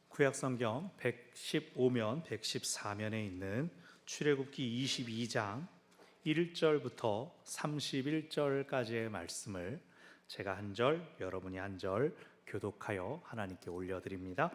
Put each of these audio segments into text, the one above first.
구약성경 115면 114면에 있는 출애굽기 22장 1절부터 31절까지의 말씀을 제가 한 절, 여러분이 한 절 교독하여 하나님께 올려드립니다.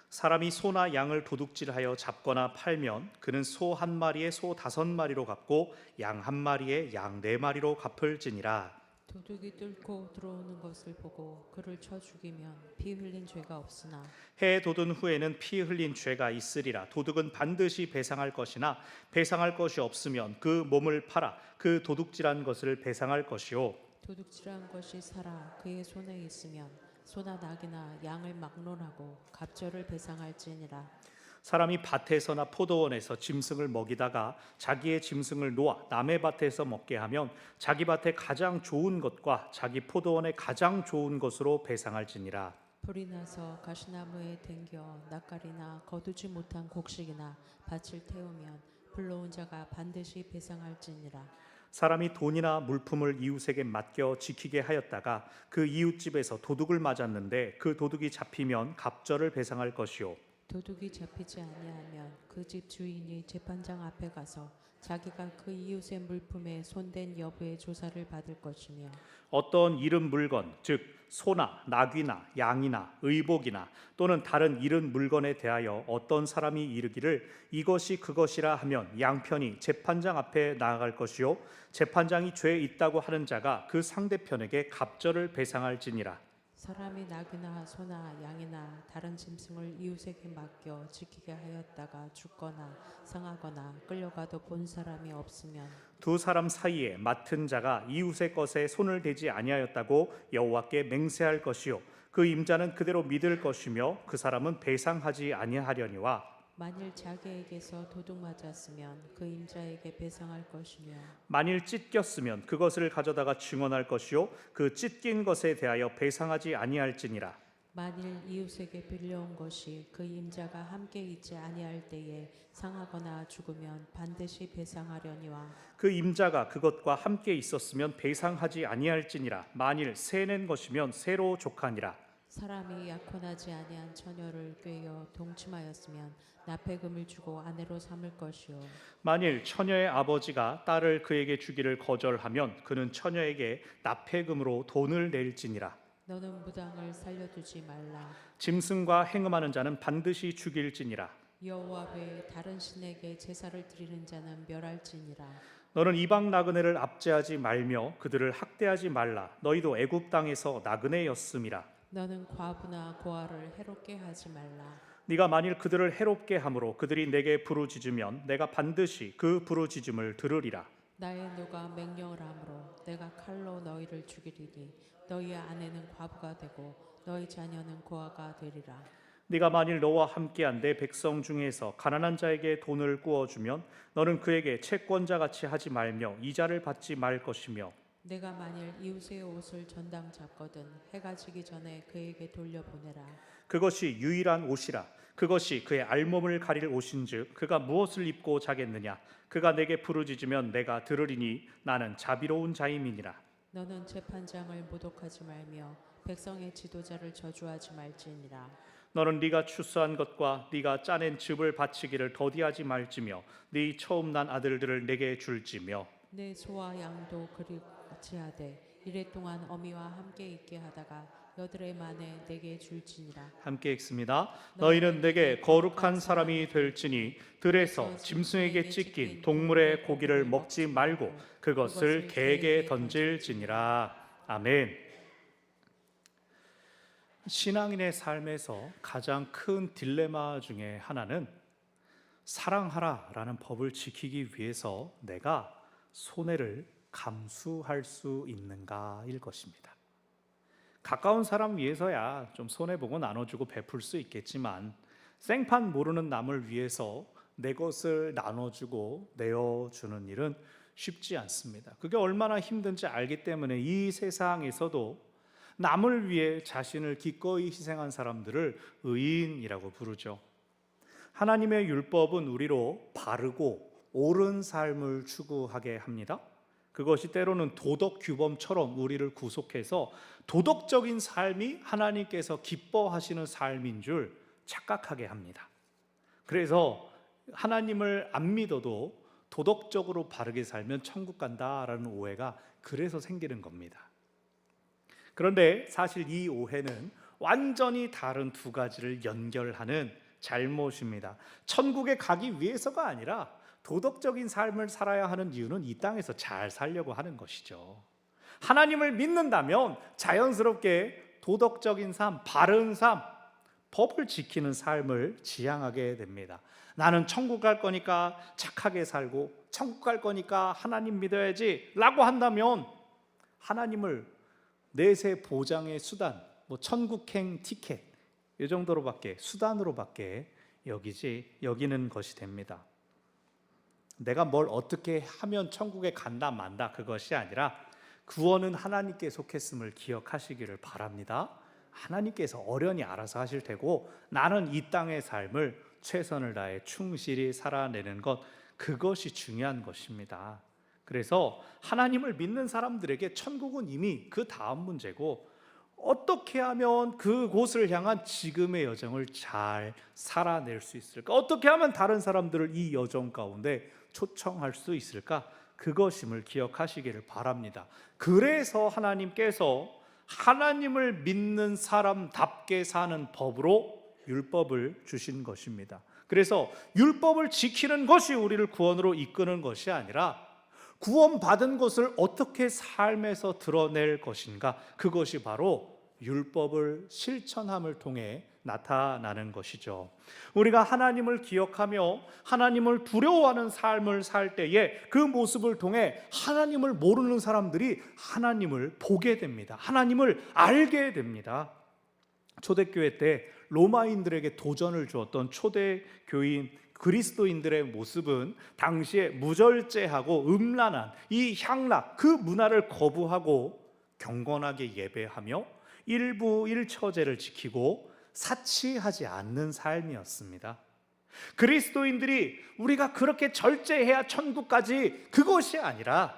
사람이 소나 양을 도둑질하여 잡거나 팔면 그는 소 한 마리에 소 5마리로 갚고 양 한 마리에 양 4마리로 갚을지니라. 도둑이 뚫고 들어오는 것을 보고 그를 쳐 죽이면 피 흘린 죄가 없으나 해 돋은 후에는 피 흘린 죄가 있으리라. 도둑은 반드시 배상할 것이나 배상할 것이 없으면 그 몸을 팔아 그 도둑질한 것을 배상할 것이요, 도둑질한 것이 살아 그의 손에 있으면 소나 낙이나 양을 막론하고 갑절을 배상할지니라. 사람이 밭에서나 포도원에서 짐승을 먹이다가 자기의 짐승을 놓아 남의 밭에서 먹게 하면 자기 밭에 가장 좋은 것과 자기 포도원에 가장 좋은 것으로 배상할지니라. 불이 나서 가시나무에 댕겨 낯가리나 거두지 못한 곡식이나 밭을 태우면 불러온 자가 반드시 배상할지니라. 사람이 돈이나 물품을 이웃에게 맡겨 지키게 하였다가 그 이웃집에서 도둑을 맞았는데 그 도둑이 잡히면 갑절을 배상할 것이요, 도둑이 잡히지 아니하면 그 집 주인이 재판장 앞에 가서 자기가 그 이웃의 물품에 손댄 여부의 조사를 받을 것이며, 어떤 잃은 물건, 즉 소나 나귀나 양이나 의복이나 또는 다른 잃은 물건에 대하여 어떤 사람이 이르기를 이것이 그것이라 하면 양편이 재판장 앞에 나아갈 것이요, 재판장이 죄 있다고 하는 자가 그 상대편에게 갑절을 배상할지니라. 사람이 낙이나 소나 양이나 다른 짐승을 이웃에게 맡겨 지키게 하였다가 죽거나 상하거나 끌려가도 본 사람이 없으면 두 사람 사이에 맡은 자가 이웃의 것에 손을 대지 아니하였다고 여호와께 맹세할 것이요, 그 임자는 그대로 믿을 것이며 그 사람은 배상하지 아니하려니와. 만일 자기에게서 도둑 맞았으면 그 임자에게 배상할 것이며, 만일 찢겼으면 그것을 가져다가 증언할 것이요, 그 찢긴 것에 대하여 배상하지 아니할지니라. 만일 이웃에게 빌려온 것이 그 임자가 함께 있지 아니할 때에 상하거나 죽으면 반드시 배상하려니와. 그 임자가 그것과 함께 있었으면 배상하지 아니할지니라. 만일 새낸 것이면 새로 족하니라. 사람이 약혼하지 아니한 처녀를 꾀어 동침하였으면 납폐금을 주고 아내로 삼을 것이요, 만일 처녀의 아버지가 딸을 그에게 주기를 거절하면 그는 처녀에게 납폐금으로 돈을 낼지니라. 너는 무당을 살려두지 말라. 짐승과 행음하는 자는 반드시 죽일지니라. 여호와 외에 다른 신에게 제사를 드리는 자는 멸할지니라. 너는 이방 나그네를 압제하지 말며 그들을 학대하지 말라. 너희도 애굽 땅에서 나그네였음이라. 너는 과부나 고아를 해롭게 하지 말라. 네가 만일 그들을 해롭게 함으로 그들이 내게 부르짖으면 내가 반드시 그 부르짖음을 들으리라. 나의 누가 명령을 하므로 내가 칼로 너희를 죽이리니 너희의 아내는 과부가 되고 너희 자녀는 고아가 되리라. 네가 만일 너와 함께한 내 백성 중에서 가난한 자에게 돈을 구워주면 너는 그에게 채권자같이 하지 말며 이자를 받지 말 것이며, 내가 만일 이웃의 옷을 전당 잡거든 해가 지기 전에 그에게 돌려보내라. 그것이 유일한 옷이라. 그것이 그의 알몸을 가릴 옷인즉 그가 무엇을 입고 자겠느냐. 그가 내게 부르짖으면 내가 들으리니 나는 자비로운 자임이니라. 너는 재판장을 모독하지 말며 백성의 지도자를 저주하지 말지니라. 너는 네가 추수한 것과 네가 짜낸 즙을 바치기를 더디하지 말지며 네 처음 난 아들들을 내게 줄지며, 내 소와 양도 그리 같이 하되 이래 동안 어미와 함께 있게 하다가 여드레 만에 내게 줄지니라. 함께 읽습니다. 너희는 내게 거룩한 사람이 될지니 들에서 짐승에게 찢긴 동물의 고기를 먹지 말고 그것을 개에게 던질지니라. 아멘. 신앙인의 삶에서 가장 큰 딜레마 중에 하나는 사랑하라라는 법을 지키기 위해서 내가 손해를 감수할 수 있는가일 것입니다. 가까운 사람 위해서야 좀 손해보고 나눠주고 베풀 수 있겠지만 생판 모르는 남을 위해서 내 것을 나눠주고 내어주는 일은 쉽지 않습니다. 그게 얼마나 힘든지 알기 때문에 이 세상에서도 남을 위해 자신을 기꺼이 희생한 사람들을 의인이라고 부르죠. 하나님의 율법은 우리로 바르고 옳은 삶을 추구하게 합니다. 그것이 때로는 도덕 규범처럼 우리를 구속해서 도덕적인 삶이 하나님께서 기뻐하시는 삶인 줄 착각하게 합니다. 그래서 하나님을 안 믿어도 도덕적으로 바르게 살면 천국 간다라는 오해가 그래서 생기는 겁니다. 그런데 사실 이 오해는 완전히 다른 두 가지를 연결하는 잘못입니다. 천국에 가기 위해서가 아니라 도덕적인 삶을 살아야 하는 이유는 이 땅에서 잘 살려고 하는 것이죠. 하나님을 믿는다면 자연스럽게 도덕적인 삶, 바른 삶, 법을 지키는 삶을 지향하게 됩니다. 나는 천국 갈 거니까 착하게 살고 천국 갈 거니까 하나님 믿어야지 라고 한다면 하나님을 내세 보장의 수단, 천국행 티켓 이 정도로밖에, 수단으로밖에 여기는 것이 됩니다. 내가 뭘 어떻게 하면 천국에 간다 만다 그것이 아니라 구원은 하나님께 속했음을 기억하시기를 바랍니다. 하나님께서 어련히 알아서 하실 테고 나는 이 땅의 삶을 최선을 다해 충실히 살아내는 것, 그것이 중요한 것입니다. 그래서 하나님을 믿는 사람들에게 천국은 이미 그 다음 문제고 어떻게 하면 그곳을 향한 지금의 여정을 잘 살아낼 수 있을까? 어떻게 하면 다른 사람들을 이 여정 가운데 초청할 수 있을까? 그것임을 기억하시기를 바랍니다. 그래서 하나님께서 하나님을 믿는 사람답게 사는 법으로 율법을 주신 것입니다. 그래서 율법을 지키는 것이 우리를 구원으로 이끄는 것이 아니라 구원받은 것을 어떻게 삶에서 드러낼 것인가, 그것이 바로 율법을 실천함을 통해 나타나는 것이죠. 우리가 하나님을 기억하며 하나님을 두려워하는 삶을 살 때에 그 모습을 통해 하나님을 모르는 사람들이 하나님을 보게 됩니다. 하나님을 알게 됩니다. 초대교회 때 로마인들에게 도전을 주었던 초대교인 그리스도인들의 모습은 당시에 무절제하고 음란한 이 향락, 그 문화를 거부하고 경건하게 예배하며 일부 일처제를 지키고 사치하지 않는 삶이었습니다. 그리스도인들이 우리가 그렇게 절제해야 천국까지, 그것이 아니라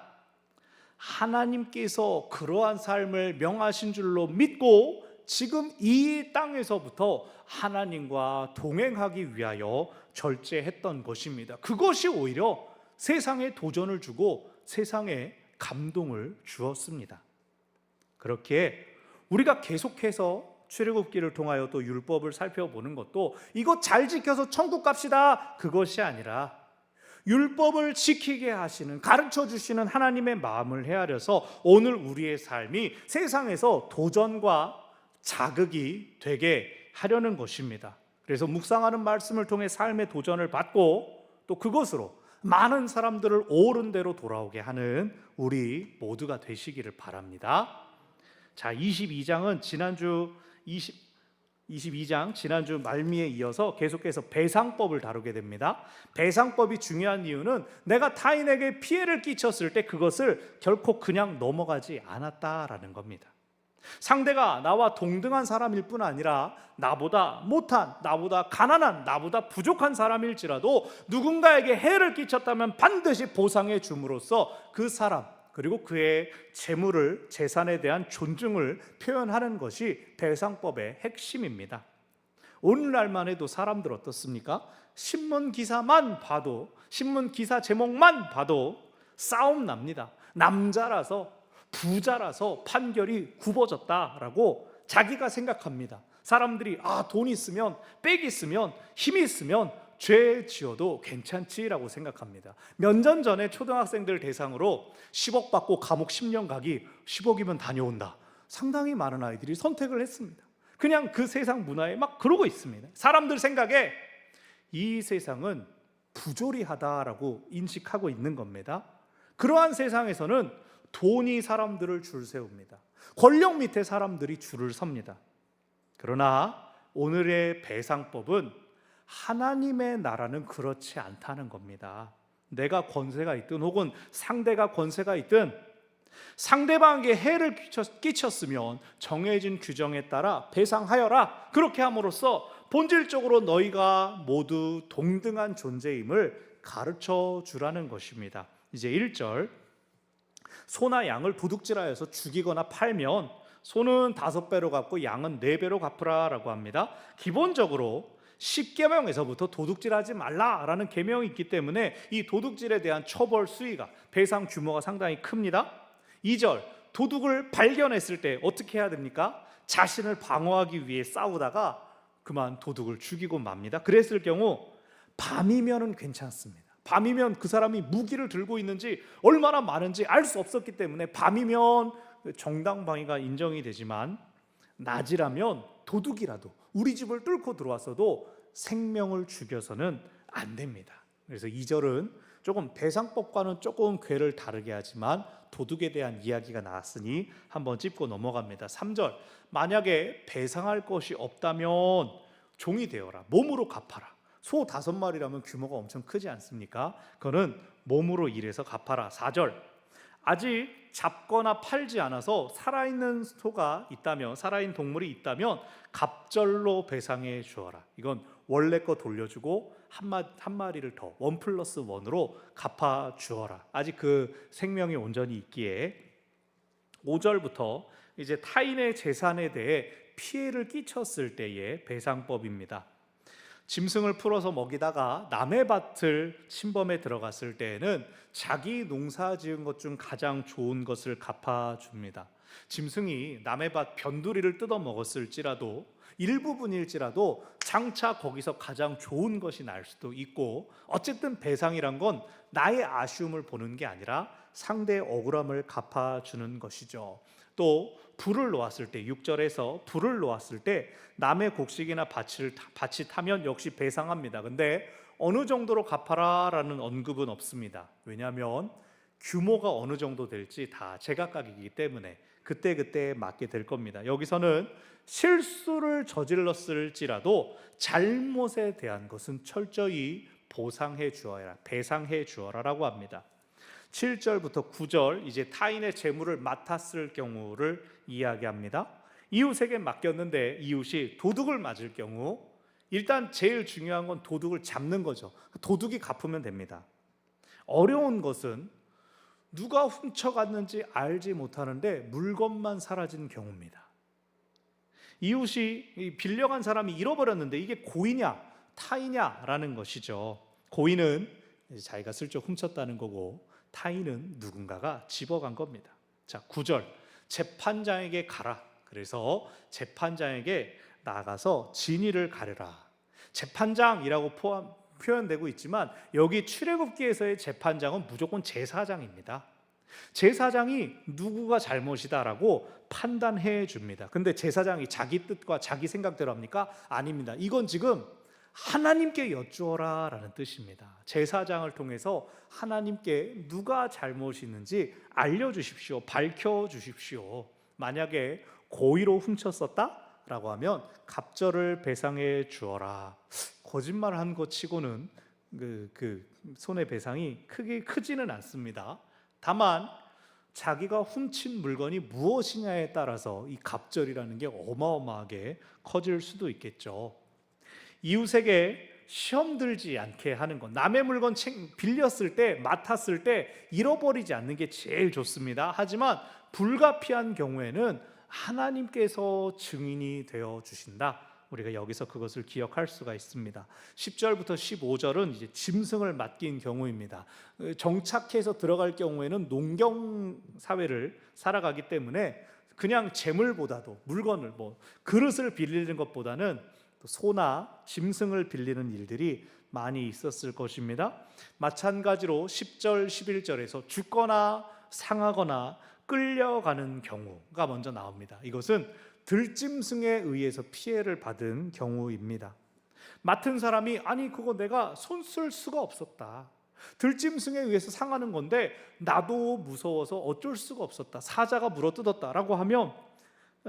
하나님께서 그러한 삶을 명하신 줄로 믿고 지금 이 땅에서부터 하나님과 동행하기 위하여 절제했던 것입니다. 그것이 오히려 세상에 도전을 주고 세상에 감동을 주었습니다. 그렇게 우리가 계속해서 출애굽기를 통하여 또 율법을 살펴보는 것도 이거 잘 지켜서 천국 갑시다, 그것이 아니라 율법을 지키게 하시는, 가르쳐 주시는 하나님의 마음을 헤아려서 오늘 우리의 삶이 세상에서 도전과 자극이 되게 하려는 것입니다. 그래서 묵상하는 말씀을 통해 삶의 도전을 받고 또 그것으로 많은 사람들을 옳은 대로 돌아오게 하는 우리 모두가 되시기를 바랍니다. 자, 22장은 지난주 22장 지난주 말미에 이어서 계속해서 배상법을 다루게 됩니다. 배상법이 중요한 이유는 내가 타인에게 피해를 끼쳤을 때 그것을 결코 그냥 넘어가지 않았다라는 겁니다. 상대가 나와 동등한 사람일 뿐 아니라 나보다 못한, 나보다 가난한, 나보다 부족한 사람일지라도 누군가에게 해를 끼쳤다면 반드시 보상해 줌으로써 그 사람 그리고 그의 재물을, 재산에 대한 존중을 표현하는 것이 배상법의 핵심입니다. 오늘날만 해도 사람들 어떻습니까? 신문 기사만 봐도, 신문 기사 제목만 봐도 싸움 납니다. 남자라서, 부자라서 판결이 굽어졌다라고 자기가 생각합니다. 사람들이 돈 있으면, 빽 있으면, 힘이 있으면 죄 지어도 괜찮지라고 생각합니다. 몇 년 전에 초등학생들 대상으로 10억 받고 감옥 10년 가기, 10억이면 다녀온다. 상당히 많은 아이들이 선택을 했습니다. 그냥 그 세상 문화에 막 그러고 있습니다. 사람들 생각에 이 세상은 부조리하다라고 인식하고 있는 겁니다. 그러한 세상에서는 돈이 사람들을 줄 세웁니다. 권력 밑에 사람들이 줄을 섭니다. 그러나 오늘의 배상법은 하나님의 나라는 그렇지 않다는 겁니다. 내가 권세가 있든 혹은 상대가 권세가 있든 상대방에게 해를 끼쳤으면 정해진 규정에 따라 배상하여라. 그렇게 함으로써 본질적으로 너희가 모두 동등한 존재임을 가르쳐 주라는 것입니다. 이제 1절, 소나 양을 도둑질하여서 죽이거나 팔면 소는 5배로 갚고 양은 4배로 갚으라라고 합니다. 기본적으로 10계명에서부터 도둑질하지 말라라는 계명이 있기 때문에 이 도둑질에 대한 처벌 수위가, 배상 규모가 상당히 큽니다. 2절, 도둑을 발견했을 때 어떻게 해야 됩니까? 자신을 방어하기 위해 싸우다가 그만 도둑을 죽이고 맙니다. 그랬을 경우 밤이면은 괜찮습니다. 밤이면 그 사람이 무기를 들고 있는지 얼마나 많은지 알 수 없었기 때문에 밤이면 정당방위가 인정이 되지만, 낮이라면 도둑이라도 우리 집을 뚫고 들어왔어도 생명을 죽여서는 안 됩니다. 그래서 2절은 조금 배상법과는 조금 궤를 다르게 하지만 도둑에 대한 이야기가 나왔으니 한번 짚고 넘어갑니다. 3절, 만약에 배상할 것이 없다면 종이 되어라, 몸으로 갚아라. 소 5마리라면 규모가 엄청 크지 않습니까? 그거는 몸으로 일해서 갚아라. 4절, 아직 잡거나 팔지 않아서 살아있는 소가 있다면, 살아있는 동물이 있다면 갑절로 배상해 주어라. 이건 원래 거 돌려주고 한 마리를 더 1+1으로 갚아 주어라. 아직 그 생명이 온전히 있기에. 5절부터 이제 타인의 재산에 대해 피해를 끼쳤을 때의 배상법입니다. 짐승을 풀어서 먹이다가 남의 밭을 침범해 들어갔을 때에는 자기 농사 지은 것 중 가장 좋은 것을 갚아줍니다. 짐승이 남의 밭 변두리를 뜯어 먹었을지라도, 일부분일지라도 장차 거기서 가장 좋은 것이 날 수도 있고, 어쨌든 배상이란 건 나의 아쉬움을 보는 게 아니라 상대의 억울함을 갚아주는 것이죠. 또 불을 놓았을 때, 6절에서 불을 놓았을 때 남의 곡식이나 밭이 타면 역시 배상합니다. 근데 어느 정도로 갚아라라는 언급은 없습니다. 왜냐하면 규모가 어느 정도 될지 다 제각각이기 때문에 그때그때 맞게 될 겁니다. 여기서는 실수를 저질렀을지라도 잘못에 대한 것은 철저히 보상해 주어라, 배상해 주어라라고 합니다. 7절부터 9절, 이제 타인의 재물을 맡았을 경우를 이야기합니다. 이웃에게 맡겼는데 이웃이 도둑을 맞을 경우, 일단 제일 중요한 건 도둑을 잡는 거죠. 도둑이 갚으면 됩니다. 어려운 것은 누가 훔쳐갔는지 알지 못하는데 물건만 사라진 경우입니다. 이웃이 빌려간 사람이 잃어버렸는데 이게 고의냐 타의냐라는 것이죠. 고의는 자기가 슬쩍 훔쳤다는 거고, 타인은 누군가가 집어간 겁니다. 자, 9절, 재판장에게 가라. 그래서 재판장에게 나가서 진위를 가르라. 재판장이라고 표현되고 있지만 여기 출애굽기에서의 재판장은 무조건 제사장입니다. 제사장이 누구가 잘못이다라고 판단해 줍니다. 근데 제사장이 자기 뜻과 자기 생각대로 합니까? 아닙니다. 이건 지금 하나님께 여쭈어라 라는 뜻입니다. 제사장을 통해서 하나님께 누가 잘못이 있는지 알려주십시오. 밝혀주십시오. 만약에 고의로 훔쳤었다? 라고 하면 갑절을 배상해 주어라. 거짓말한 것 치고는 그 손해배상이 크지는 않습니다. 다만 자기가 훔친 물건이 무엇이냐에 따라서 이 갑절이라는 게 어마어마하게 커질 수도 있겠죠. 이웃에게 시험 들지 않게 하는 것, 남의 물건 빌렸을 때, 맡았을 때 잃어버리지 않는 게 제일 좋습니다. 하지만 불가피한 경우에는 하나님께서 증인이 되어 주신다. 우리가 여기서 그것을 기억할 수가 있습니다. 10절부터 15절은 이제 짐승을 맡긴 경우입니다. 정착해서 들어갈 경우에는 농경 사회를 살아가기 때문에 그냥 재물보다도 물건을, 그릇을 빌리는 것보다는 소나 짐승을 빌리는 일들이 많이 있었을 것입니다. 마찬가지로 10절, 11절에서 죽거나 상하거나 끌려가는 경우가 먼저 나옵니다. 이것은 들짐승에 의해서 피해를 받은 경우입니다. 맡은 사람이 아니 그거 내가 손 쓸 수가 없었다. 들짐승에 의해서 상하는 건데 나도 무서워서 어쩔 수가 없었다. 사자가 물어뜯었다라고 하면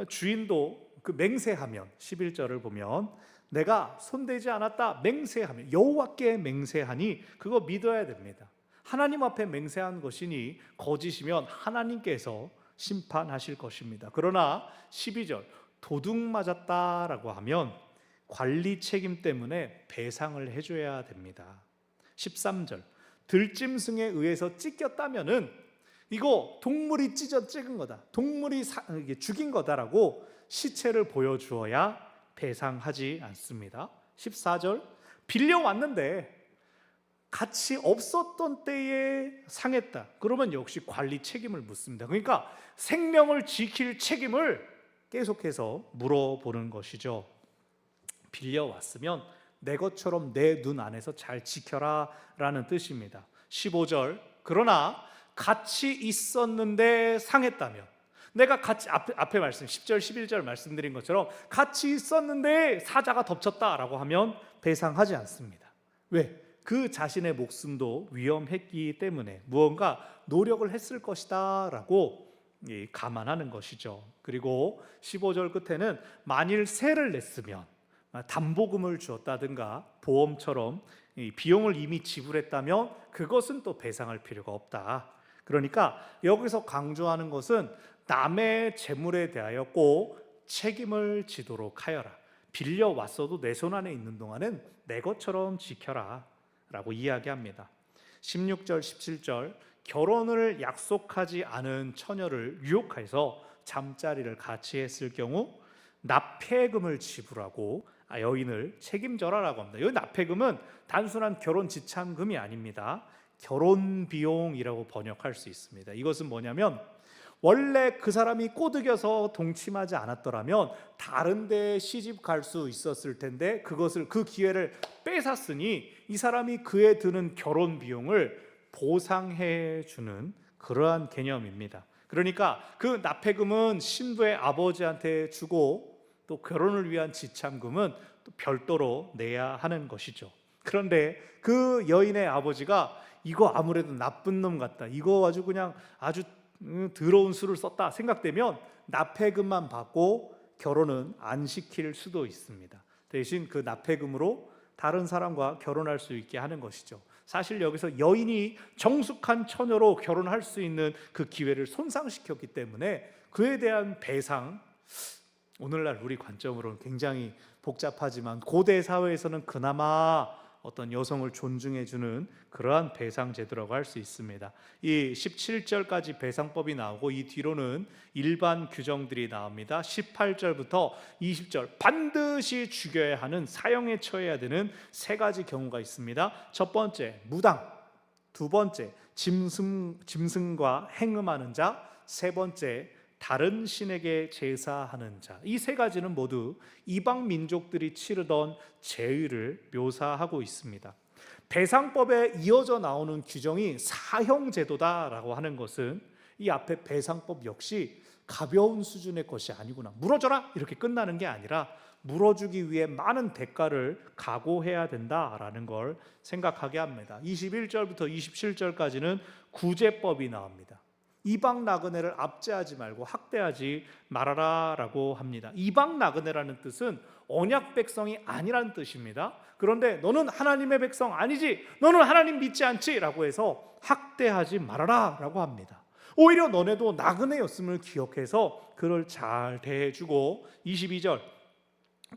주인도 그 맹세하면 11절을 보면 내가 손대지 않았다 맹세하면 여호와께 맹세하니 그거 믿어야 됩니다. 하나님 앞에 맹세한 것이니 거짓이면 하나님께서 심판하실 것입니다. 그러나 12절 도둑 맞았다라고 하면 관리 책임 때문에 배상을 해줘야 됩니다. 13절 들짐승에 의해서 찢겼다면은 이거 동물이 찍은 거다. 동물이 이게 죽인 거다라고 시체를 보여주어야 배상하지 않습니다. 14절 빌려왔는데 같이 없었던 때에 상했다. 그러면 역시 관리 책임을 묻습니다. 그러니까 생명을 지킬 책임을 계속해서 물어보는 것이죠. 빌려왔으면 내 것처럼 내 눈 안에서 잘 지켜라 라는 뜻입니다. 15절 그러나 같이 있었는데 상했다면, 내가 같이 앞에 말씀 10절 11절 말씀드린 것처럼 같이 있었는데 사자가 덮쳤다라고 하면 배상하지 않습니다. 왜? 그 자신의 목숨도 위험했기 때문에 무언가 노력을 했을 것이다 라고 감안하는 것이죠. 그리고 15절 끝에는 만일 세를 냈으면, 담보금을 주었다든가 보험처럼 비용을 이미 지불했다면 그것은 또 배상할 필요가 없다. 그러니까 여기서 강조하는 것은 남의 재물에 대하여 꼭 책임을 지도록 하여라. 빌려왔어도 내 손 안에 있는 동안은 내 것처럼 지켜라 라고 이야기합니다. 16절 17절 결혼을 약속하지 않은 처녀를 유혹해서 잠자리를 같이 했을 경우 납폐금을 지불하고 여인을 책임져라라고 합니다. 여기 납폐금은 단순한 결혼 지참금이 아닙니다. 결혼 비용이라고 번역할 수 있습니다. 이것은 뭐냐면 원래 그 사람이 꼬드겨서 동침하지 않았더라면 다른 데 시집 갈 수 있었을 텐데 그 기회를 뺏었으니 이 사람이 그에 드는 결혼 비용을 보상해 주는 그러한 개념입니다. 그러니까 그 납폐금은 신부의 아버지한테 주고 또 결혼을 위한 지참금은 또 별도로 내야 하는 것이죠. 그런데 그 여인의 아버지가 이거 아무래도 나쁜 놈 같다, 이거 아주 그냥 아주 더러운 수를 썼다 생각되면 납폐금만 받고 결혼은 안 시킬 수도 있습니다. 대신 그 납폐금으로 다른 사람과 결혼할 수 있게 하는 것이죠. 사실 여기서 여인이 정숙한 처녀로 결혼할 수 있는 그 기회를 손상시켰기 때문에 그에 대한 배상, 오늘날 우리 관점으로는 굉장히 복잡하지만 고대 사회에서는 그나마 어떤 여성을 존중해주는 그러한 배상 제도라고 할 수 있습니다. 이 17절까지 배상법이 나오고 이 뒤로는 일반 규정들이 나옵니다. 18절부터 20절 반드시 죽여야 하는, 사형에 처해야 되는 세 가지 경우가 있습니다. 첫 번째 무당, 두 번째 짐승과 행음하는 자, 세 번째 다른 신에게 제사하는 자. 이 세 가지는 모두 이방 민족들이 치르던 제의를 묘사하고 있습니다. 배상법에 이어져 나오는 규정이 사형제도다라고 하는 것은 이 앞에 배상법 역시 가벼운 수준의 것이 아니구나, 물어줘라 이렇게 끝나는 게 아니라 물어주기 위해 많은 대가를 각오해야 된다라는 걸 생각하게 합니다. 21절부터 27절까지는 구제법이 나옵니다. 이방 나그네를 압제하지 말고 학대하지 말아라 라고 합니다. 이방 나그네라는 뜻은 언약 백성이 아니라는 뜻입니다. 그런데 너는 하나님의 백성 아니지, 너는 하나님 믿지 않지 라고 해서 학대하지 말아라 라고 합니다. 오히려 너네도 나그네였음을 기억해서 그를 잘 대해주고, 22절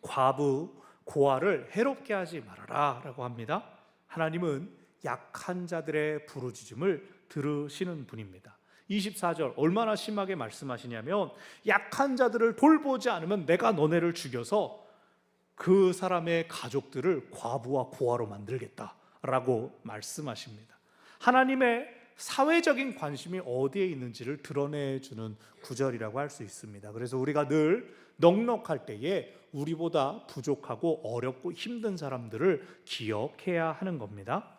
과부 고아를 해롭게 하지 말아라 라고 합니다. 하나님은 약한 자들의 부르짖음을 들으시는 분입니다. 24절 얼마나 심하게 말씀하시냐면 약한 자들을 돌보지 않으면 내가 너네를 죽여서 그 사람의 가족들을 과부와 고아로 만들겠다라고 말씀하십니다. 하나님의 사회적인 관심이 어디에 있는지를 드러내주는 구절이라고 할 수 있습니다. 그래서 우리가 늘 넉넉할 때에 우리보다 부족하고 어렵고 힘든 사람들을 기억해야 하는 겁니다.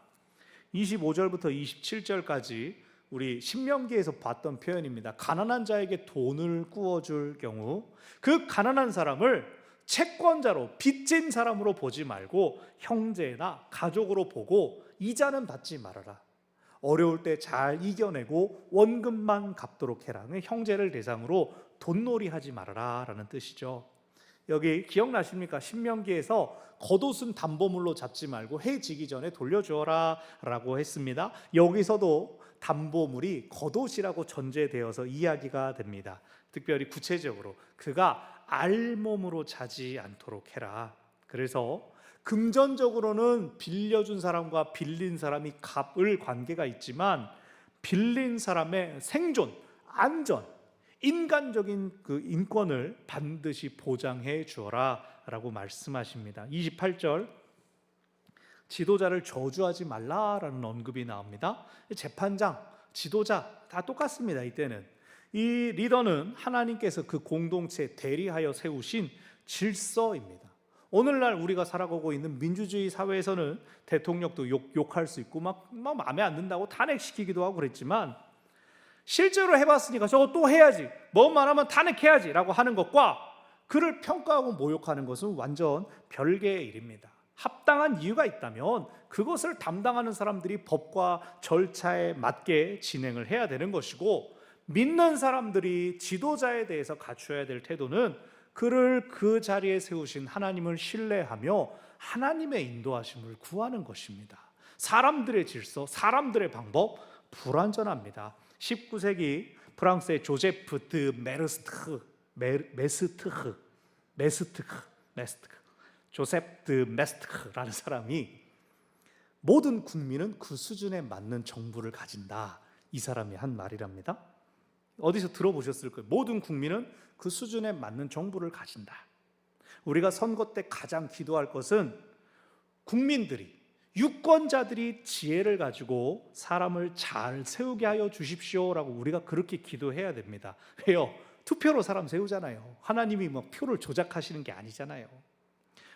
25절부터 27절까지 우리 신명기에서 봤던 표현입니다. 가난한 자에게 돈을 구워줄 경우 그 가난한 사람을 채권자로, 빚진 사람으로 보지 말고 형제나 가족으로 보고 이자는 받지 말아라. 어려울 때 잘 이겨내고 원금만 갚도록 해라. 형제를 대상으로 돈놀이 하지 말아라 라는 뜻이죠. 여기 기억나십니까? 신명기에서 겉옷은 담보물로 잡지 말고 해 지기 전에 돌려주어라 라고 했습니다. 여기서도 담보물이 겉옷이라고 전제되어서 이야기가 됩니다. 특별히 구체적으로 그가 알몸으로 자지 않도록 해라. 그래서 금전적으로는 빌려준 사람과 빌린 사람이 갚을 관계가 있지만 빌린 사람의 생존, 안전, 인간적인 그 인권을 반드시 보장해 주어라 라고 말씀하십니다. 28절, 지도자를 저주하지 말라라는 언급이 나옵니다. 재판장, 지도자 다 똑같습니다. 이때는 이 리더는 하나님께서 그 공동체에 대리하여 세우신 질서입니다. 오늘날 우리가 살아가고 있는 민주주의 사회에서는 대통령도 욕할 수 있고 막 마음에 안 든다고 탄핵시키기도 하고 그랬지만, 실제로 해봤으니까 저거 또 해야지, 뭐만 하면 탄핵해야지 라고 하는 것과 그를 평가하고 모욕하는 것은 완전 별개의 일입니다. 합당한 이유가 있다면 그것을 담당하는 사람들이 법과 절차에 맞게 진행을 해야 되는 것이고, 믿는 사람들이 지도자에 대해서 갖춰야 될 태도는 그를 그 자리에 세우신 하나님을 신뢰하며 하나님의 인도하심을 구하는 것입니다. 사람들의 질서, 사람들의 방법 불완전합니다. 19세기 프랑스의 조제프 드 조셉 드 메스트크라는 사람이 모든 국민은 그 수준에 맞는 정부를 가진다, 이 사람이 한 말이랍니다. 어디서 들어보셨을 거예요. 모든 국민은 그 수준에 맞는 정부를 가진다. 우리가 선거 때 가장 기도할 것은 국민들이, 유권자들이 지혜를 가지고 사람을 잘 세우게 하여 주십시오라고 우리가 그렇게 기도해야 됩니다. 왜요? 투표로 사람 세우잖아요. 하나님이 뭐 표를 조작하시는 게 아니잖아요.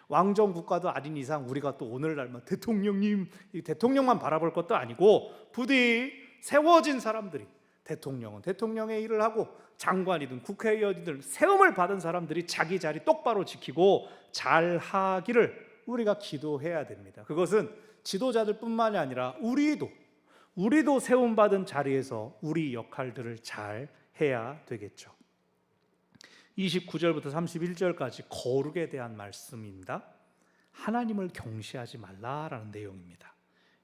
왕정 국가도 아닌 이상 우리가 또 오늘날 대통령님, 대통령만 바라볼 것도 아니고 부디 세워진 사람들이, 대통령은 대통령의 일을 하고 장관이든 국회의원이든 세움을 받은 사람들이 자기 자리 똑바로 지키고 잘하기를 우리가 기도해야 됩니다. 그것은 지도자들뿐만이 아니라 우리도 세움받은 자리에서 우리 역할들을 잘 해야 되겠죠. 29절부터 31절까지 거룩에 대한 말씀입니다. 하나님을 경시하지 말라라는 내용입니다.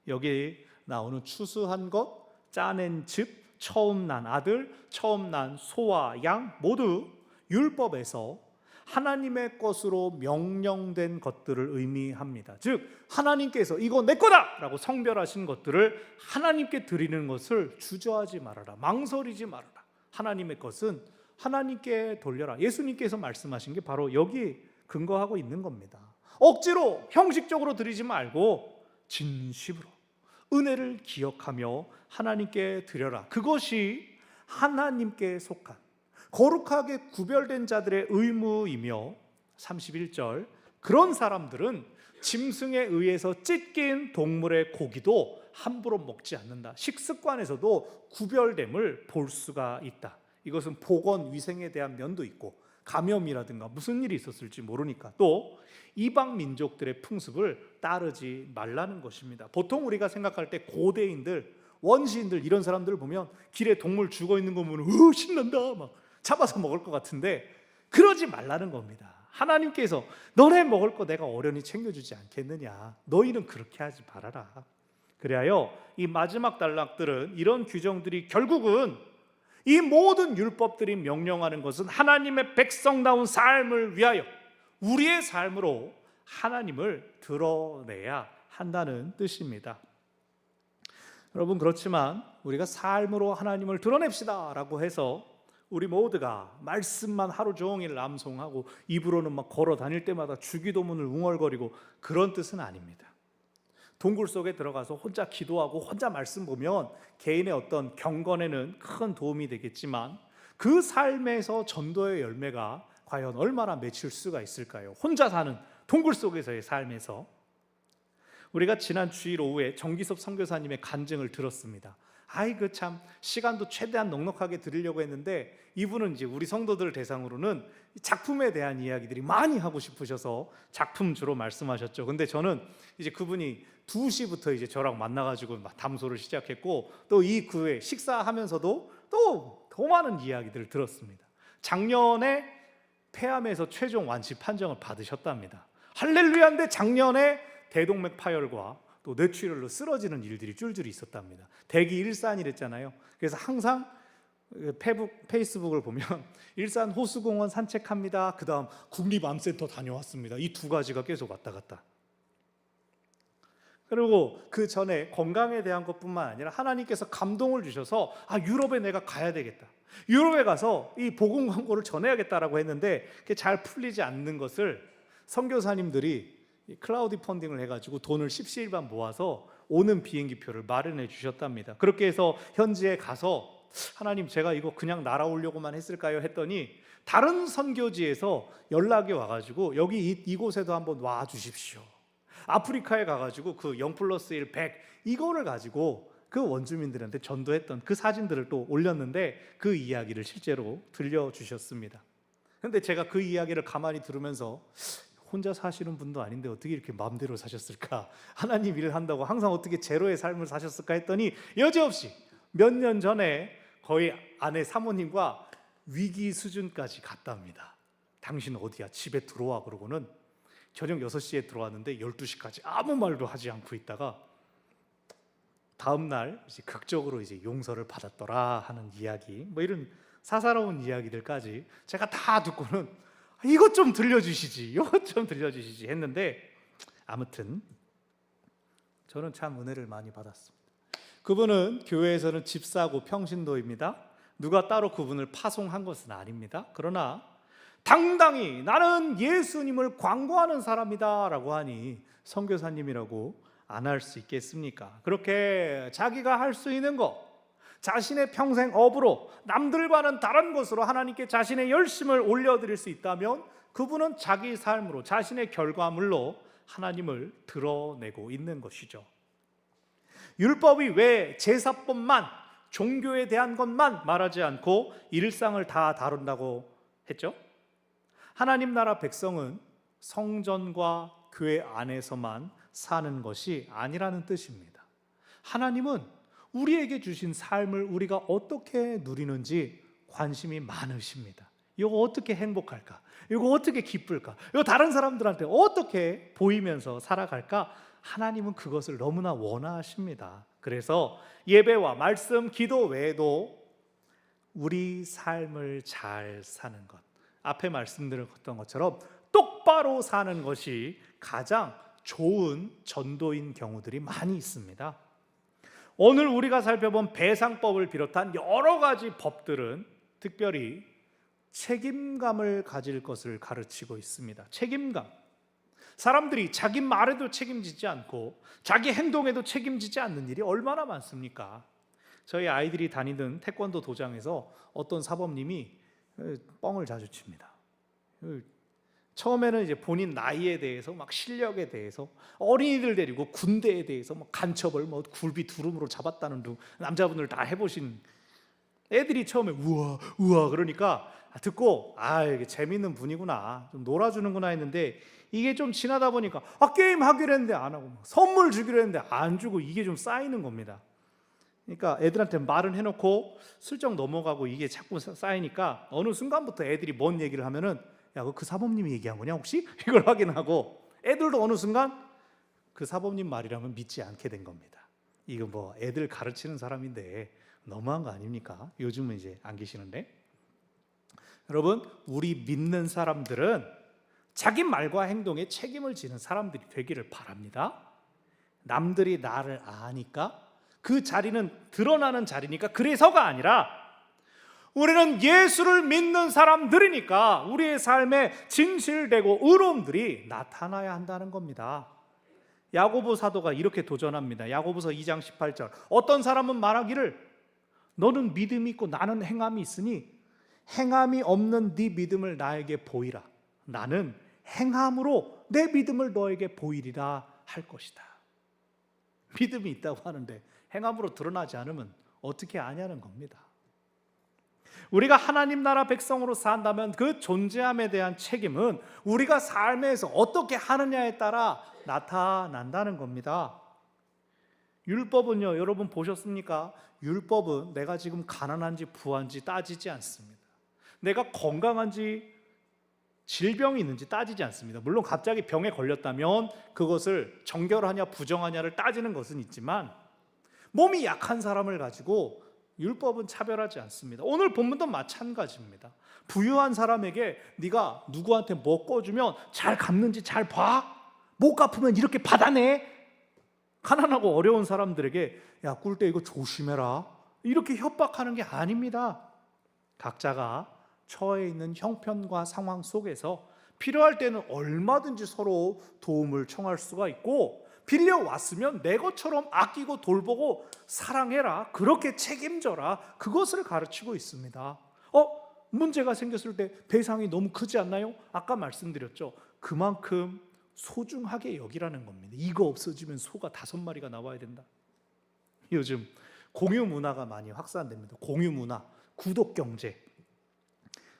여기 나오는 추수한 것, 짜낸 즙, 처음 난 아들, 처음 난 소와 양 모두 율법에서 하나님의 것으로 명령된 것들을 의미합니다. 즉 하나님께서 이거 내 거다 라고 성별하신 것들을 하나님께 드리는 것을 주저하지 말아라, 망설이지 말아라. 하나님의 것은 하나님께 돌려라. 예수님께서 말씀하신 게 바로 여기 근거하고 있는 겁니다. 억지로 형식적으로 드리지 말고 진심으로 은혜를 기억하며 하나님께 드려라. 그것이 하나님께 속한 거룩하게 구별된 자들의 의무이며, 31절, 그런 사람들은 짐승에 의해서 찢긴 동물의 고기도 함부로 먹지 않는다. 식습관에서도 구별됨을 볼 수가 있다. 이것은 보건 위생에 대한 면도 있고, 감염이라든가 무슨 일이 있었을지 모르니까 또 이방 민족들의 풍습을 따르지 말라는 것입니다. 보통 우리가 생각할 때 고대인들, 원시인들 이런 사람들을 보면 길에 동물 죽어 있는 거 보면 신난다 막 잡아서 먹을 것 같은데, 그러지 말라는 겁니다. 하나님께서 너네 먹을 거 내가 어련히 챙겨주지 않겠느냐, 너희는 그렇게 하지 말아라. 그래야 이 마지막 단락들은, 이런 규정들이 결국은 이 모든 율법들이 명령하는 것은 하나님의 백성다운 삶을 위하여 우리의 삶으로 하나님을 드러내야 한다는 뜻입니다. 여러분, 그렇지만 우리가 삶으로 하나님을 드러냅시다 라고 해서 우리 모두가 말씀만 하루 종일 암송하고 입으로는 막 걸어 다닐 때마다 주기도문을 웅얼거리고 그런 뜻은 아닙니다. 동굴 속에 들어가서 혼자 기도하고 혼자 말씀 보면 개인의 어떤 경건에는 큰 도움이 되겠지만, 그 삶에서 전도의 열매가 과연 얼마나 맺힐 수가 있을까요? 혼자 사는 동굴 속에서의 삶에서. 우리가 지난 주일 오후에 정기섭 선교사님의 간증을 들었습니다. 아이고 참, 시간도 최대한 넉넉하게 드리려고 했는데 이분은 이제 우리 성도들 대상으로는 작품에 대한 이야기들이 많이 하고 싶으셔서 작품 주로 말씀하셨죠. 근데 저는 이제 그분이 2시부터 이제 저랑 만나가지고 막 담소를 시작했고, 또 이 후에 식사하면서도 또 더 많은 이야기들을 들었습니다. 작년에 폐암에서 최종 완치 판정을 받으셨답니다. 할렐루야인데 작년에 대동맥 파열과 또 뇌출혈로 쓰러지는 일들이 줄줄이 있었답니다. 대기 일산이랬잖아요. 그래서 항상 페이스북을 보면 일산 호수공원 산책합니다, 그 다음 국립암센터 다녀왔습니다, 이 두 가지가 계속 왔다 갔다. 그리고 그 전에 건강에 대한 것뿐만 아니라 하나님께서 감동을 주셔서 유럽에 내가 가야 되겠다, 유럽에 가서 이 복음 광고를 전해야겠다라고 했는데 그게 잘 풀리지 않는 것을 선교사님들이 클라우디 펀딩을 해가지고 돈을 십시일반 모아서 오는 비행기표를 마련해 주셨답니다. 그렇게 해서 현지에 가서 하나님, 제가 이거 그냥 날아오려고만 했을까요? 했더니 다른 선교지에서 연락이 와가지고 여기 이곳에도 한번 와 주십시오. 아프리카에 가가지고 그 0+1 100 이거를 가지고 그 원주민들한테 전도했던 그 사진들을 또 올렸는데 그 이야기를 실제로 들려주셨습니다. 근데 제가 그 이야기를 가만히 들으면서 혼자 사시는 분도 아닌데 어떻게 이렇게 마음대로 사셨을까? 하나님 일을 한다고 항상 어떻게 제로의 삶을 사셨을까 했더니 여지없이 몇 년 전에 거의 아내 사모님과 위기 수준까지 갔답니다. 당신 어디야? 집에 들어와. 그러고는 저녁 6시에 들어왔는데 12시까지 아무 말도 하지 않고 있다가 다음 날 이제 극적으로 이제 용서를 받았더라 하는 이야기, 뭐 이런 사사로운 이야기들까지 제가 다 듣고는 이것 좀 들려주시지, 이것 좀 들려주시지 했는데 아무튼 저는 참 은혜를 많이 받았습니다. 그분은 교회에서는 집사고 평신도입니다. 누가 따로 그분을 파송한 것은 아닙니다. 그러나 당당히 나는 예수님을 광고하는 사람이다 라고 하니 선교사님이라고 안 할 수 있겠습니까? 그렇게 자기가 할 수 있는 것, 자신의 평생 업으로 남들과는 다른 것으로 하나님께 자신의 열심을 올려드릴 수 있다면 그분은 자기 삶으로, 자신의 결과물로 하나님을 드러내고 있는 것이죠. 율법이 왜 제사법만, 종교에 대한 것만 말하지 않고 일상을 다 다룬다고 했죠? 하나님 나라 백성은 성전과 교회 안에서만 사는 것이 아니라는 뜻입니다. 하나님은 우리에게 주신 삶을 우리가 어떻게 누리는지 관심이 많으십니다. 이거 어떻게 행복할까? 이거 어떻게 기쁠까? 이거 다른 사람들한테 어떻게 보이면서 살아갈까? 하나님은 그것을 너무나 원하십니다. 그래서 예배와 말씀, 기도 외에도 우리 삶을 잘 사는 것, 앞에 말씀드렸던 것처럼 똑바로 사는 것이 가장 좋은 전도인 경우들이 많이 있습니다. 오늘 우리가 살펴본 배상법을 비롯한 여러 가지 법들은 특별히 책임감을 가질 것을 가르치고 있습니다. 책임감. 사람들이 자기 말에도 책임지지 않고 자기 행동에도 책임지지 않는 일이 얼마나 많습니까? 저희 아이들이 다니던 태권도 도장에서 어떤 사범님이 뻥을 자주 칩니다. 처음에는 이제 본인 나이에 대해서, 막 실력에 대해서, 어린이들 데리고 군대에 대해서 뭐 간첩을 뭐 굴비 두름으로 잡았다는 둥, 남자분들 다 해보신 애들이 처음에 우와 그러니까 듣고 이게 재밌는 분이구나, 좀 놀아주는구나 했는데 이게 좀 지나다 보니까 게임 하기로 했는데 안 하고, 선물 주기로 했는데 안 주고, 이게 좀 쌓이는 겁니다. 그러니까 애들한테 말은 해놓고 슬쩍 넘어가고 이게 자꾸 쌓이니까 어느 순간부터 애들이 뭔 얘기를 하면은 야, 그 사범님이 얘기한 거냐 혹시? 이걸 확인하고 애들도 어느 순간 그 사범님 말이라면 믿지 않게 된 겁니다. 이거 뭐 애들 가르치는 사람인데 너무한 거 아닙니까? 요즘은 이제 안 계시는데. 여러분, 우리 믿는 사람들은 자기 말과 행동에 책임을 지는 사람들이 되기를 바랍니다. 남들이 나를 아니까, 그 자리는 드러나는 자리니까 그래서가 아니라 우리는 예수를 믿는 사람들이니까 우리의 삶에 진실되고 의로움들이 나타나야 한다는 겁니다. 야고보 사도가 이렇게 도전합니다. 야고보서 2장 18절. 어떤 사람은 말하기를 너는 믿음이 있고 나는 행함이 있으니 행함이 없는 네 믿음을 나에게 보이라. 나는 행함으로 내 믿음을 너에게 보이리라 할 것이다. 믿음이 있다고 하는데 행함으로 드러나지 않으면 어떻게 아냐는 겁니다. 우리가 하나님 나라 백성으로 산다면 그 존재함에 대한 책임은 우리가 삶에서 어떻게 하느냐에 따라 나타난다는 겁니다. 율법은요, 여러분 보셨습니까? 율법은 내가 지금 가난한지 부한지 따지지 않습니다. 내가 건강한지 질병이 있는지 따지지 않습니다. 물론 갑자기 병에 걸렸다면 그것을 정결하냐 부정하냐를 따지는 것은 있지만 몸이 약한 사람을 가지고 율법은 차별하지 않습니다. 오늘 본문도 마찬가지입니다. 부유한 사람에게 네가 누구한테 뭐 꿔주면 잘 갚는지 잘 봐. 못 갚으면 이렇게 받아내. 가난하고 어려운 사람들에게 야, 꿀 때 이거 조심해라 이렇게 협박하는 게 아닙니다. 각자가 처해 있는 형편과 상황 속에서 필요할 때는 얼마든지 서로 도움을 청할 수가 있고, 빌려왔으면 내 것처럼 아끼고 돌보고 사랑해라, 그렇게 책임져라, 그것을 가르치고 있습니다. 문제가 생겼을 때 배상이 너무 크지 않나요? 아까 말씀드렸죠. 그만큼 소중하게 여기라는 겁니다. 이거 없어지면 소가 5마리가 나와야 된다. 요즘 공유 문화가 많이 확산됩니다. 공유 문화, 구독 경제.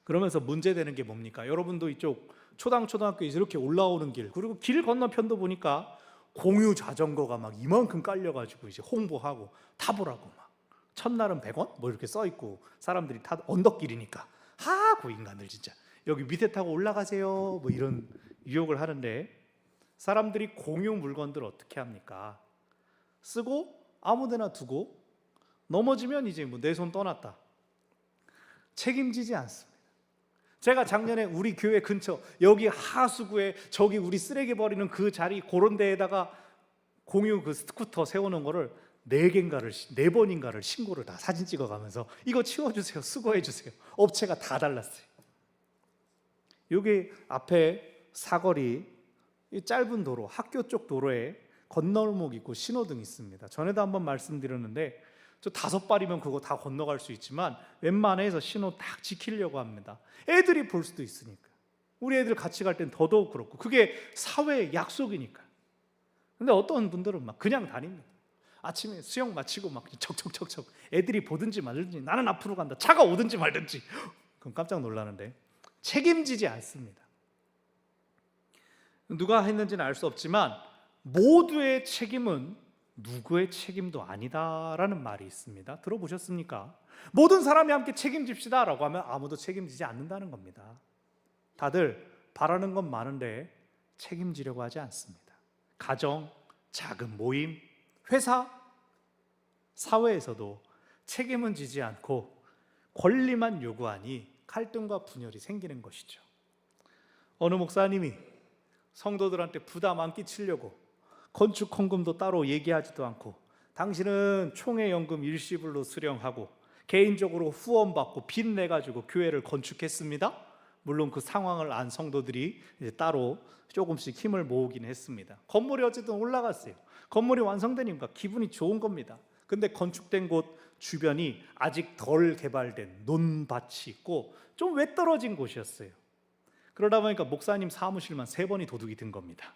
그러면서 문제되는 게 뭡니까? 여러분도 이쪽 초등학교에 이렇게 올라오는 길, 그리고 길 건너편도 보니까 공유 자전거가 막 이만큼 깔려가지고 이제 홍보하고 타보라고 막 첫날은 100원 뭐 이렇게 써 있고, 사람들이 타, 언덕길이니까 그 인간들 진짜 여기 밑에 타고 올라가세요 뭐 이런 유혹을 하는데, 사람들이 공유 물건들 어떻게 합니까? 쓰고 아무데나 두고 넘어지면 이제 뭐 내 손 떠났다, 책임지지 않습니다. 제가 작년에 우리 교회 근처 여기 하수구에 저기 우리 쓰레기 버리는 그 자리 그런 데에다가 공유 그 스쿠터 세우는 거를 4번인가를 신고를 다 사진 찍어가면서 이거 치워주세요, 수거해주세요. 업체가 다 달랐어요. 여기 앞에 사거리 이 짧은 도로, 학교 쪽 도로에 건널목 있고 신호등 있습니다. 전에도 한번 말씀드렸는데 저 5발이면 그거 다 건너갈 수 있지만 웬만해서 신호 딱 지키려고 합니다. 애들이 볼 수도 있으니까. 우리 애들 같이 갈 땐 더더욱 그렇고, 그게 사회의 약속이니까. 근데 어떤 분들은 막 그냥 다닙니다. 아침에 수영 마치고 막 척척척척 애들이 보든지 말든지 나는 앞으로 간다, 차가 오든지 말든지. 그럼 깜짝 놀라는데 책임지지 않습니다. 누가 했는지는 알 수 없지만 모두의 책임은 누구의 책임도 아니다라는 말이 있습니다. 들어보셨습니까? 모든 사람이 함께 책임집시다 라고 하면 아무도 책임지지 않는다는 겁니다. 다들 바라는 건 많은데 책임지려고 하지 않습니다. 가정, 작은 모임, 회사, 사회에서도 책임은 지지 않고 권리만 요구하니 갈등과 분열이 생기는 것이죠. 어느 목사님이 성도들한테 부담 안 끼치려고 건축 헌금도 따로 얘기하지도 않고, 당신은 총회연금 일시불로 수령하고 개인적으로 후원받고 빚 내가지고 교회를 건축했습니다. 물론 그 상황을 안 성도들이 이제 따로 조금씩 힘을 모으긴 했습니다. 건물이 어쨌든 올라갔어요. 건물이 완성되니까 기분이 좋은 겁니다. 근데 건축된 곳 주변이 아직 덜 개발된 논밭이 있고 좀 외떨어진 곳이었어요. 그러다 보니까 목사님 사무실만 3번이 도둑이 든 겁니다.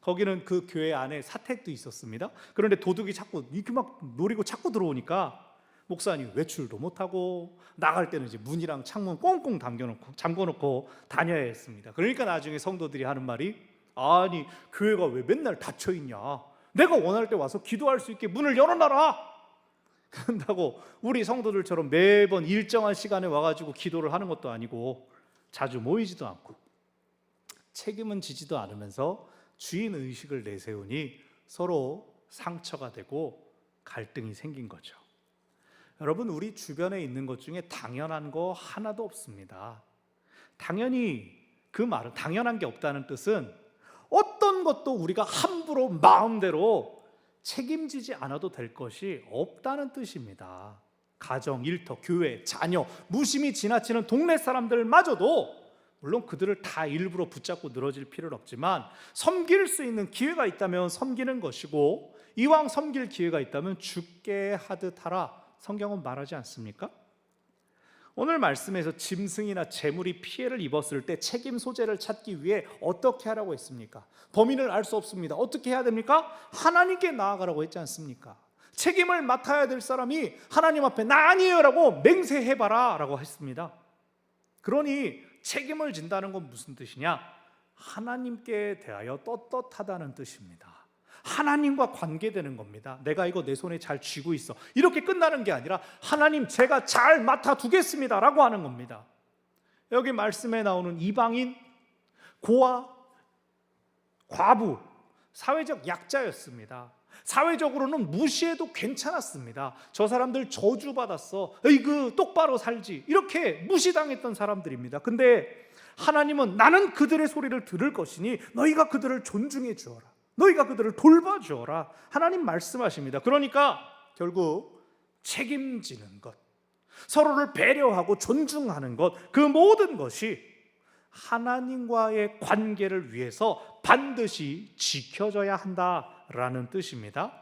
거기는 그 교회 안에 사택도 있었습니다. 그런데 도둑이 자꾸 이렇게 막 노리고 자꾸 들어오니까 목사님 외출도 못하고 나갈 때는 이제 문이랑 창문 꽁꽁 잠궈놓고 다녀야 했습니다. 그러니까 나중에 성도들이 하는 말이, 아니 교회가 왜 맨날 닫혀있냐, 내가 원할 때 와서 기도할 수 있게 문을 열어놔라. 그런다고 우리 성도들처럼 매번 일정한 시간에 와가지고 기도를 하는 것도 아니고 자주 모이지도 않고 책임은 지지도 않으면서 주인의식을 내세우니 서로 상처가 되고 갈등이 생긴 거죠. 여러분, 우리 주변에 있는 것 중에 당연한 거 하나도 없습니다. 당연히 그 말은, 당연한 게 없다는 뜻은 어떤 것도 우리가 함부로 마음대로 책임지지 않아도 될 것이 없다는 뜻입니다. 가정, 일터, 교회, 자녀, 무심히 지나치는 동네 사람들마저도 물론 그들을 다 일부러 붙잡고 늘어질 필요는 없지만 섬길 수 있는 기회가 있다면 섬기는 것이고, 이왕 섬길 기회가 있다면 죽게 하듯 하라, 성경은 말하지 않습니까? 오늘 말씀에서 짐승이나 재물이 피해를 입었을 때 책임 소재를 찾기 위해 어떻게 하라고 했습니까? 범인을 알 수 없습니다. 어떻게 해야 됩니까? 하나님께 나아가라고 했지 않습니까? 책임을 맡아야 될 사람이 하나님 앞에 나 아니에요 라고 맹세해봐라 라고 했습니다. 그러니 책임을 진다는 건 무슨 뜻이냐? 하나님께 대하여 떳떳하다는 뜻입니다. 하나님과 관계되는 겁니다. 내가 이거 내 손에 잘 쥐고 있어, 이렇게 끝나는 게 아니라 하나님 제가 잘 맡아두겠습니다 라고 하는 겁니다. 여기 말씀에 나오는 이방인, 고아, 과부, 사회적 약자였습니다. 사회적으로는 무시해도 괜찮았습니다. 저 사람들 저주받았어, 에이그 똑바로 살지, 이렇게 무시당했던 사람들입니다. 근데 하나님은 나는 그들의 소리를 들을 것이니 너희가 그들을 존중해 주어라, 너희가 그들을 돌봐주어라. 하나님 말씀하십니다. 그러니까 결국 책임지는 것, 서로를 배려하고 존중하는 것, 그 모든 것이 하나님과의 관계를 위해서 반드시 지켜져야 한다라는 뜻입니다.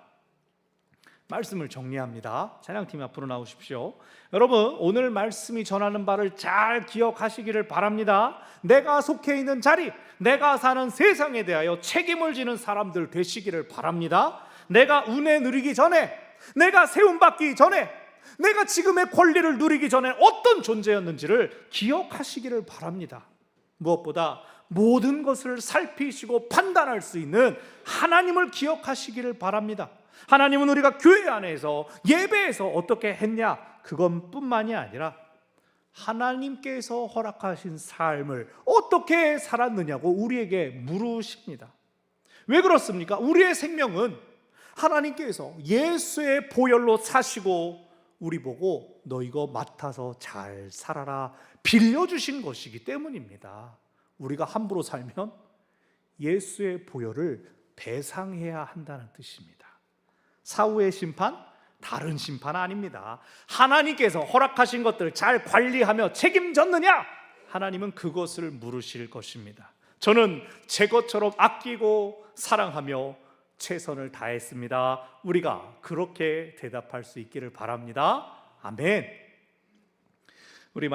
말씀을 정리합니다. 찬양팀 앞으로 나오십시오. 여러분, 오늘 말씀이 전하는 바를 잘 기억하시기를 바랍니다. 내가 속해 있는 자리, 내가 사는 세상에 대하여 책임을 지는 사람들 되시기를 바랍니다. 내가 은혜 누리기 전에, 내가 세움받기 전에, 내가 지금의 권리를 누리기 전에 어떤 존재였는지를 기억하시기를 바랍니다. 무엇보다 모든 것을 살피시고 판단할 수 있는 하나님을 기억하시기를 바랍니다. 하나님은 우리가 교회 안에서 예배에서 어떻게 했냐, 그건 뿐만이 아니라 하나님께서 허락하신 삶을 어떻게 살았느냐고 우리에게 물으십니다. 왜 그렇습니까? 우리의 생명은 하나님께서 예수의 보혈로 사시고 우리 보고 너 이거 맡아서 잘 살아라 빌려주신 것이기 때문입니다. 우리가 함부로 살면 예수의 보혈을 배상해야 한다는 뜻입니다. 사후의 심판, 다른 심판 아닙니다. 하나님께서 허락하신 것들을 잘 관리하며 책임졌느냐? 하나님은 그것을 물으실 것입니다. 저는 제 것처럼 아끼고 사랑하며 최선을 다했습니다. 우리가 그렇게 대답할 수 있기를 바랍니다. 아멘.